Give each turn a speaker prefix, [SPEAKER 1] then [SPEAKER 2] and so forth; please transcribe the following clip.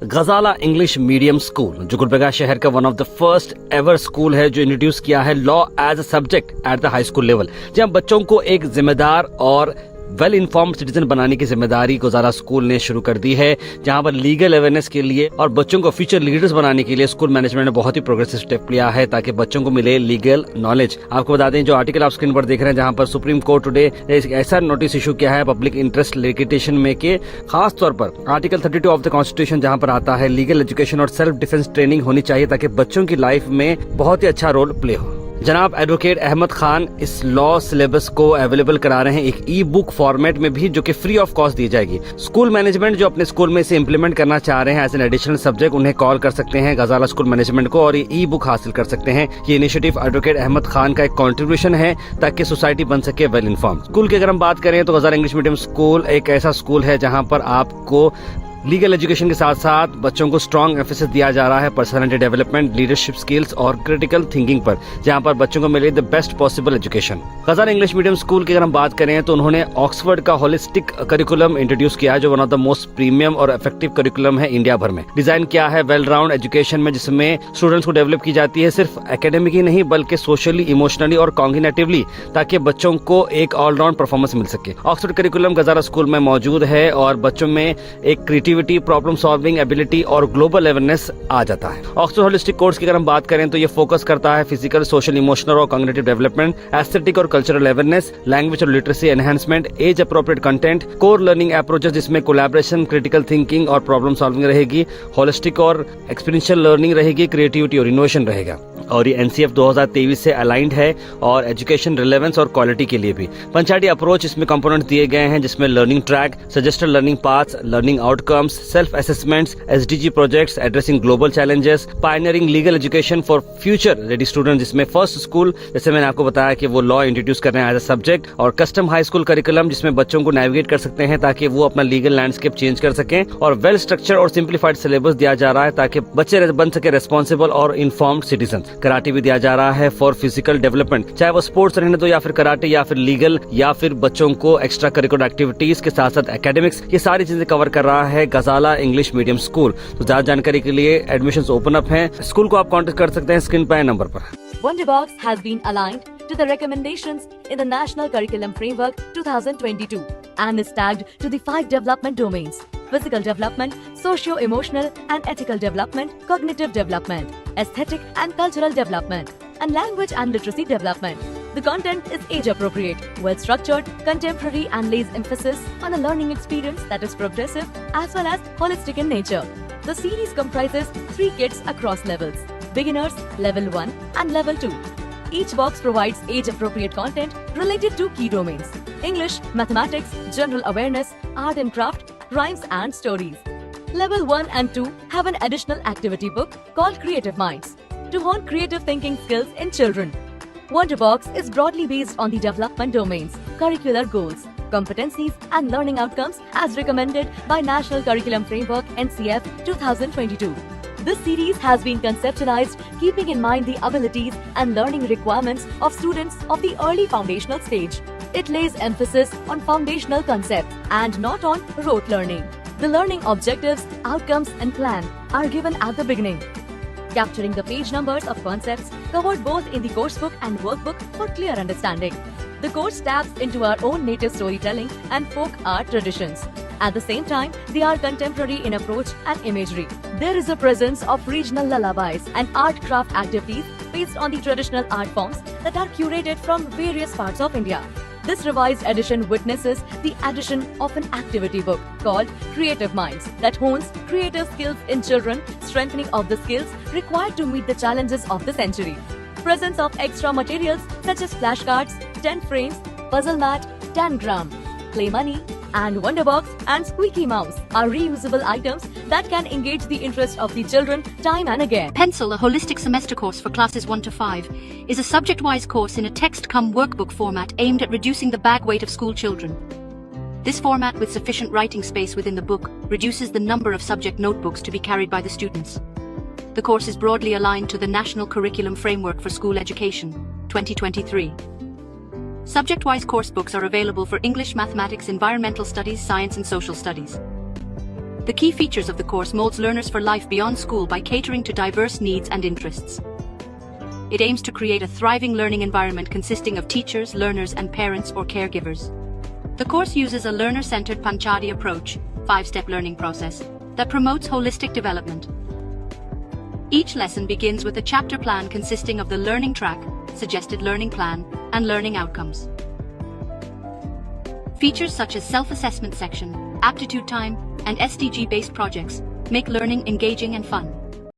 [SPEAKER 1] गजाला English medium school जो गुलबर्गा शहर का one of the first ever school है जो इंट्रोड्यूस किया है law as a subject at the high school level, जहां बच्चों को एक जिम्मेदार और वेल इन्फॉर्म्ड सिटीजन बनाने की जिम्मेदारी गजाला स्कूल ने शुरू कर दी है, जहां पर लीगल अवेयरनेस के लिए और बच्चों को फ्यूचर लीडर्स बनाने के लिए स्कूल मैनेजमेंट ने बहुत ही प्रोग्रेसिव स्टेप लिया है ताकि बच्चों को मिले लीगल नॉलेज। आपको बता दें, जो आर्टिकल आप स्क्रीन पर देख रहे हैं, जहां पर सुप्रीम कोर्ट टुडे एक ऐसा नोटिस इशू किया है पब्लिक इंटरेस्ट लिटिगेशन में के खास तौर पर आर्टिकल 32 ऑफ द कॉन्स्टिट्यूशन, जहां पर आता है लीगल एजुकेशन और सेल्फ डिफेंस ट्रेनिंग होनी चाहिए ताकि बच्चों की लाइफ में बहुत ही अच्छा रोल प्ले हो। जनाब एडवोकेट अहमद खान इस लॉ सिलेबस को अवेलेबल करा रहे हैं एक ई बुक फॉर्मेट में भी, जो कि फ्री ऑफ कॉस्ट दी जाएगी। स्कूल मैनेजमेंट जो अपने स्कूल में इसे इंप्लीमेंट करना चाह रहे हैं एज एन एडिशनल सब्जेक्ट, उन्हें कॉल कर सकते हैं गजाला स्कूल मैनेजमेंट को और ये ई बुक हासिल कर सकते हैं। ये इनिशिएटिव एडवोकेट अहमद खान का एक कॉन्ट्रीब्यूशन है ताकि सोसाइटी बन सके वेल इन्फॉर्म्ड। स्कूल की अगर हम बात करें तो गजाला इंग्लिश मीडियम स्कूल एक ऐसा स्कूल है जहाँ पर आपको लीगल एजुकेशन के साथ साथ बच्चों को स्ट्रॉन्ग एम्फेसिस दिया जा रहा है पर्सनालिटी डेवलपमेंट, लीडरशिप स्किल्स और क्रिटिकल थिंकिंग पर, जहां पर बच्चों को मिले the best possible education. Ghazala English medium school की अगर हम बात करें तो उन्होंने ऑक्सफोर्ड का होलिस्टिक करिकुलम इंट्रोड्यूस किया है जो one of the most premium और इफेक्टिव करिकुलम है इंडिया भर में। डिजाइन किया है वेल राउंड एजुकेशन में, जिसमें स्टूडेंट्स को डेवलप की जाती है सिर्फ एकेडमिक ही नहीं बल्कि सोशली, इमोशनली और कॉग्निटिवली, ताकि बच्चों को एक ऑलराउंड परफॉर्मेंस मिल सके। ऑक्सफोर्ड करिकुलम गजाला स्कूल में मौजूद है और बच्चों में एक क्रिएटिविटी, प्रॉब्लम सॉल्विंग एबिलिटी और ग्लोबल अवेयरनेस आ जाता है। ऑक्सफोर्ड होलिस्टिक कोर्स की अगर हम बात करें तो ये फोकस करता है फिजिकल, सोशल, इमोशनल और कॉग्निटिव डेवलपमेंट, एस्थेटिक और कल्चरल अवेयरनेस, लैंग्वेज और literacy enhancement, age appropriate content, core learning approaches जिसमें कोलैबोरेशन, क्रिटिकल थिंकिंग और प्रॉब्लम सॉल्विंग रहेगी, होलिस्टिक और एक्सपीरियंशियल लर्निंग रहेगी, क्रिएटिविटी और इनोवेशन रहेगा। और ये एनसीएफ 2023 से अलाइंड है और एजुकेशन रिलेवेंस और क्वालिटी के लिए भी। पंचायती अप्रोच इसमें कंपोनेंट दिए गए हैं जिसमें learning track, suggested learning paths, learning outcomes, self assessments, SDG projects, addressing global challenges, pioneering legal education for future ready student, जिसमें फर्स्ट स्कूल जैसे मैंने आपको बताया कि वो लॉ इंट्रोड्यूस कर रहे हैं एज अ सब्जेक्ट, और कस्टम हाई स्कूल करिकुलम जिसमें बच्चों को नेविगेट कर सकते हैं ताकि वो अपना लीगल लैंडस्केप चेंज कर सकें, और वेल स्ट्रक्चर और सिंप्लीफाइड सिलेबस दिया जा रहा है ताकि बच्चे बन सके रेस्पॉन्सिबल और इन्फॉर्म्ड सिटीजन। कराटे भी दिया जा रहा है फॉर फिजिकल डेवलपमेंट, चाहे वो स्पोर्ट्स रहने दो या फिर कराटे या फिर लीगल या फिर बच्चों को एक्स्ट्रा करिकुलर एक्टिविटीज के साथ साथ एकेडमिक्स, ये सारी चीजें कवर कर रहा है गजाला इंग्लिश मीडियम स्कूल। तो ज्यादा जानकारी के लिए एडमिशंस ओपन अप हैं। स्कूल को आप कांटेक्ट कर सकते हैं स्क्रीन पर नंबर पर।
[SPEAKER 2] Wonderbox has been aligned to the recommendations in the National Curriculum Framework 2022 and is tagged to the 5 development domains: physical development, socio-emotional and ethical development, cognitive development, aesthetic and cultural development, and language and literacy development. The content is age appropriate, well structured, contemporary and lays emphasis on a learning experience that is progressive as well as holistic in nature. The series comprises 3 kits across levels: beginners, level 1 and level 2. Each box provides age-appropriate content related to key domains: English, mathematics, general awareness, art and craft, rhymes and stories. Level 1 and 2 have an additional activity book called Creative Minds to hone creative thinking skills in children. Wonderbox is broadly based on the development domains, curricular goals, competencies and learning outcomes as recommended by National Curriculum Framework NCF 2022. This series has been conceptualized keeping in mind the abilities and learning requirements of students of the early foundational stage. It lays emphasis on foundational concepts and not on rote learning. The learning objectives, outcomes and plan are given at the beginning, capturing the page numbers of concepts covered both in the coursebook and workbook for clear understanding. The course taps into our own native storytelling and folk art traditions. At the same time, they are contemporary in approach and imagery. There is a presence of regional lullabies and art craft activities based on the traditional art forms that are curated from various parts of India. This revised edition witnesses the addition of an activity book called Creative Minds that hones creative skills in children, strengthening of the skills required to meet the challenges of the century. Presence of extra materials such as flashcards, 10 frames, puzzle mat, 10 gram, play money, and Wonderbox and Squeaky Mouse are reusable items that can engage the interest of the children time and again.
[SPEAKER 3] Pencil, a holistic semester course for classes 1 to 5, is a subject-wise course in a text-cum-workbook format aimed at reducing the bag weight of school children. This format, with sufficient writing space within the book, reduces the number of subject notebooks to be carried by the students. The course is broadly aligned to the National Curriculum Framework for School Education, 2023. Subject-wise course books are available for English, Mathematics, Environmental Studies, Science and Social Studies. The key features of the course molds learners for life beyond school by catering to diverse needs and interests. It aims to create a thriving learning environment consisting of teachers, learners, and parents or caregivers. The course uses a learner-centered Panchadi approach, 5-step learning process, that promotes holistic development. Each lesson begins with a chapter plan consisting of the learning track, suggested learning plan, and learning outcomes. Features such as self-assessment section, aptitude time, and SDG-based projects make learning engaging and fun.